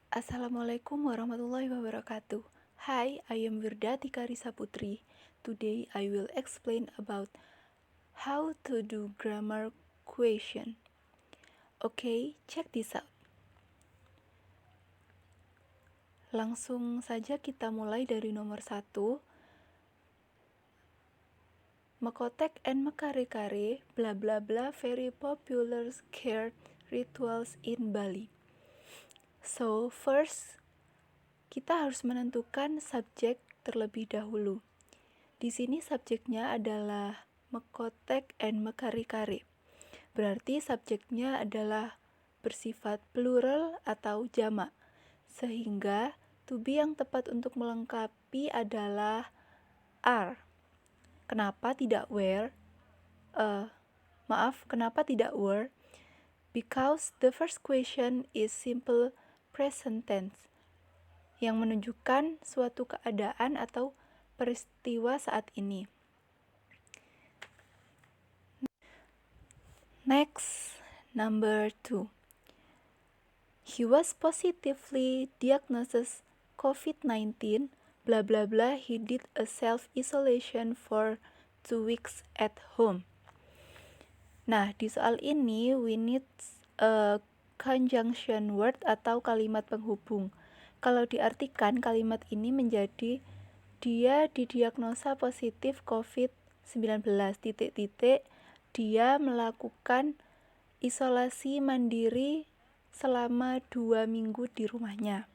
Assalamualaikum warahmatullahi wabarakatuh. Hi, I am Wirda Tikarisa Putri. Today I will explain about how to do grammar question. Okay, check this out. Langsung saja kita mulai dari nomor 1. Mekotek and mekare-kare, bla bla bla, very popular scared rituals in Bali. So, first, kita harus menentukan subjek terlebih dahulu. Di sini subjeknya adalah mekotek and mekare-kare. Berarti subjeknya adalah bersifat plural atau jamak. Sehingga to be yang tepat untuk melengkapi adalah are. Kenapa tidak were? Kenapa tidak were? Because the first question is simple present tense yang menunjukkan suatu keadaan atau peristiwa saat ini. Next, number 2. He was positively diagnosed COVID-19, blah blah blah. He did a self-isolation for 2 weeks at home. Nah, di soal ini we need a conjunction word atau kalimat penghubung. Kalau diartikan, kalimat ini menjadi dia didiagnosa positif COVID-19, dia melakukan isolasi mandiri selama 2 minggu di rumahnya.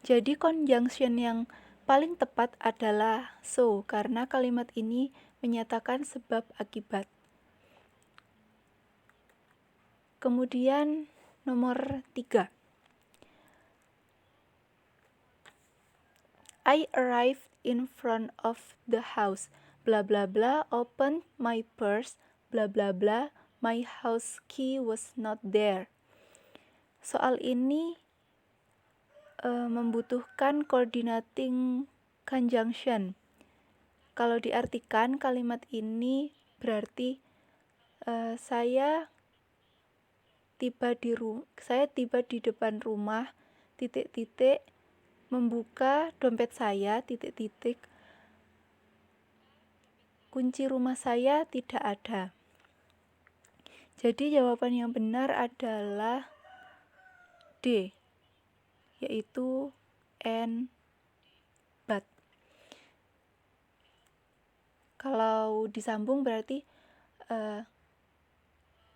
Jadi conjunction yang paling tepat adalah so, karena kalimat ini menyatakan sebab akibat. Kemudian nomor 3. I arrived in front of the house, blah blah blah, opened my purse, blah blah blah, my house key was not there. Soal ini membutuhkan coordinating conjunction. Kalau diartikan, kalimat ini berarti saya tiba di depan rumah, membuka dompet saya, kunci rumah saya tidak ada. Jadi jawaban yang benar adalah D, yaitu and but. Kalau disambung berarti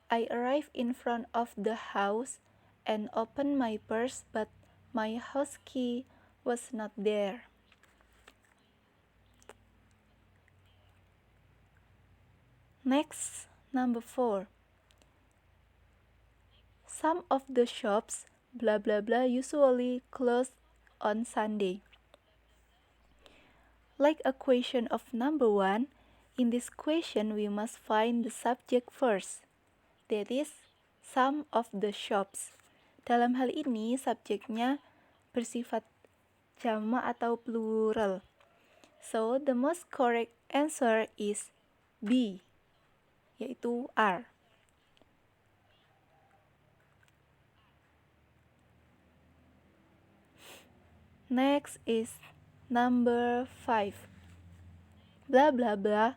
I arrived in front of the house and opened my purse, but my house key was not there. Next, number 4. Some of the shops, blah blah blah, usually close on Sunday. Like a question of number 1, in this question we must find the subject first. That is, some of the shops. Dalam hal ini, subjeknya bersifat jamak atau plural. So, the most correct answer is B, yaitu are. Next is number 5. Blah blah blah.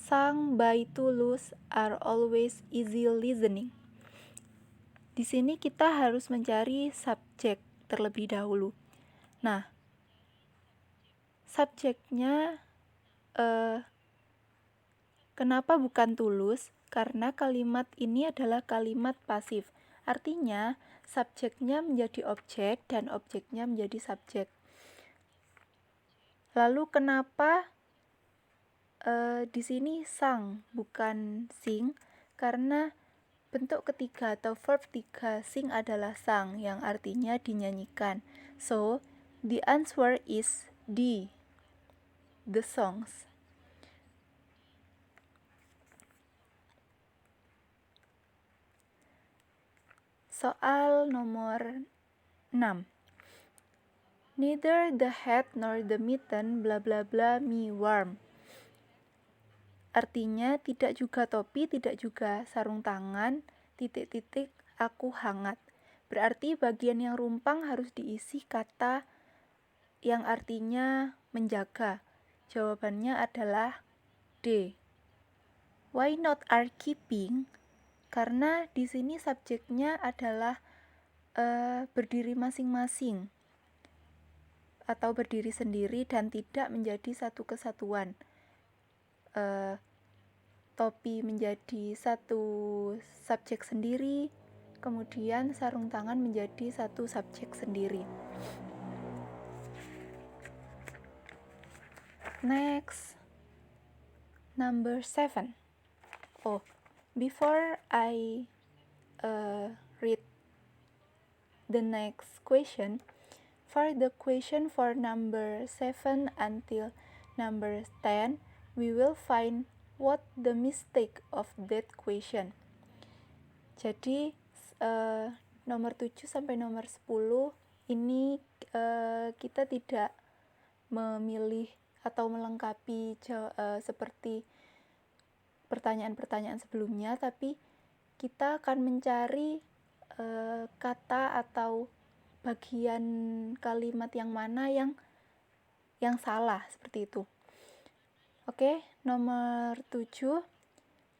Sung by Tulus are always easy listening. Di sini kita harus mencari subjek terlebih dahulu. Nah, subjeknya kenapa bukan Tulus? Karena kalimat ini adalah kalimat pasif. Artinya, subjeknya menjadi objek dan objeknya menjadi subjek. Lalu kenapa di sini sang bukan sing? Karena bentuk ketiga atau verb 3 sing adalah sang yang artinya dinyanyikan. So, the answer is D, the songs. Soal nomor 6. Neither the hat nor the mitten bla bla bla me warm. Artinya tidak juga topi, tidak juga sarung tangan, aku hangat. Berarti bagian yang rumpang harus diisi kata yang artinya menjaga. Jawabannya adalah D. Why not are keeping? Karena di sini subjeknya adalah berdiri masing-masing atau berdiri sendiri dan tidak menjadi satu kesatuan. Topi menjadi satu subjek sendiri, kemudian sarung tangan menjadi satu subjek sendiri. Next, number 7. Before I read the next question, for the question for number 7 until number 10, we will find what the mistake of that question. Jadi nomor 7 sampai nomor 10 ini kita tidak memilih atau melengkapi seperti pertanyaan-pertanyaan sebelumnya, tapi kita akan mencari kata atau bagian kalimat yang mana yang salah, seperti itu. Oke, nomor 7.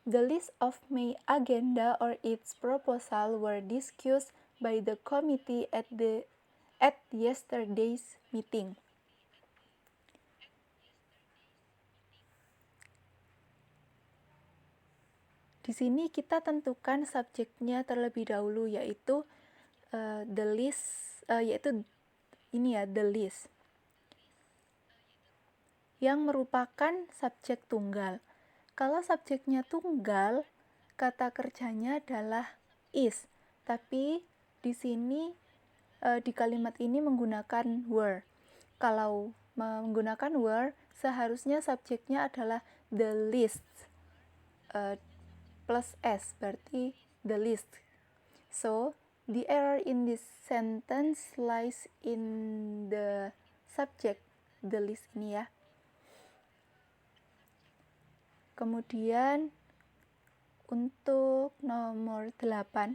The list of May agenda or its proposal were discussed by the committee at yesterday's meeting. Di sini kita tentukan subjeknya terlebih dahulu, yaitu the list, yaitu ini ya, the list, yang merupakan subjek tunggal. Kalau subjeknya tunggal, kata kerjanya adalah is, tapi di sini di kalimat ini menggunakan were. Kalau menggunakan were, seharusnya subjeknya adalah the list plus s, berarti the list. So, the error in this sentence lies in the subject, the list ini ya. Kemudian untuk nomor 8,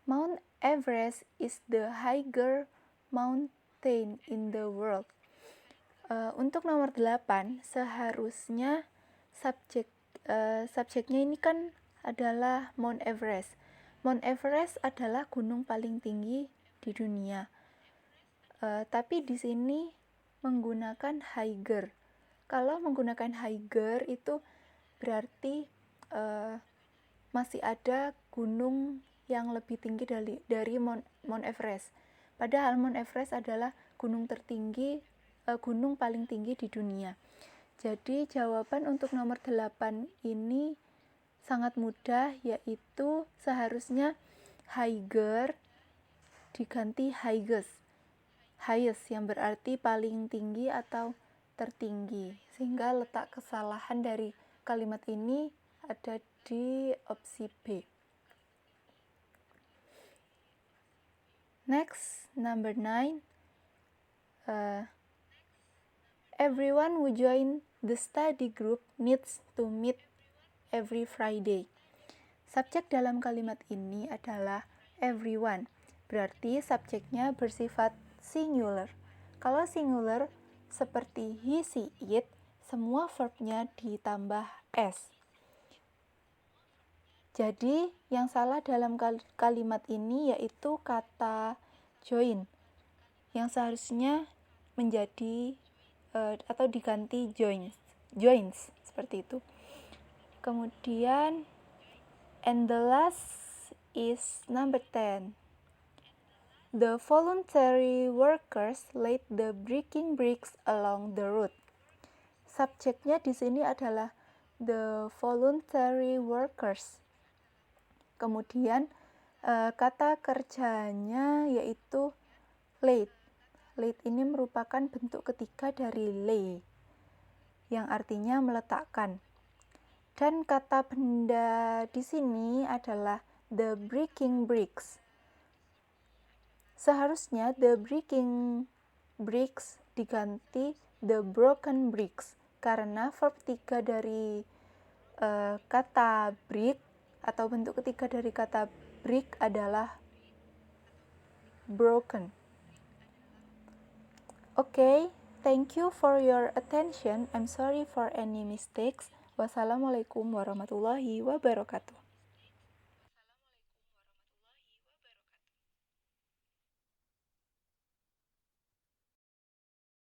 Mount Everest is the highest mountain in the world. Untuk nomor 8, seharusnya subjeknya ini kan adalah Mount Everest. Mount Everest adalah gunung paling tinggi di dunia. Tapi di sini menggunakan higher. Kalau menggunakan higher itu berarti masih ada gunung yang lebih tinggi dari Mount Everest. Padahal Mount Everest adalah gunung paling tinggi di dunia. Jadi jawaban untuk nomor 8 ini sangat mudah, yaitu seharusnya higher diganti highest. Highest yang berarti paling tinggi atau tertinggi, sehingga letak kesalahan dari kalimat ini ada di opsi B. Next, number 9. Everyone who join the study group needs to meet every Friday. Subjek dalam kalimat ini adalah everyone, berarti subjeknya bersifat singular. Kalau singular seperti he, she, it, semua verbnya ditambah s. Jadi yang salah dalam kalimat ini yaitu kata join, yang seharusnya menjadi atau diganti joins seperti itu. Kemudian and the last is number 10. The voluntary workers laid the breaking bricks along the road. Subjeknya di sini adalah the voluntary workers. Kemudian kata kerjanya yaitu laid. Laid ini merupakan bentuk ketiga dari lay, yang artinya meletakkan. Dan kata benda di sini adalah the breaking bricks. Seharusnya the breaking bricks diganti the broken bricks, karena verb 3 dari kata brick atau bentuk ketiga dari kata brick adalah broken. Okay, thank you for your attention. I'm sorry for any mistakes. Wassalamualaikum warahmatullahi wabarakatuh.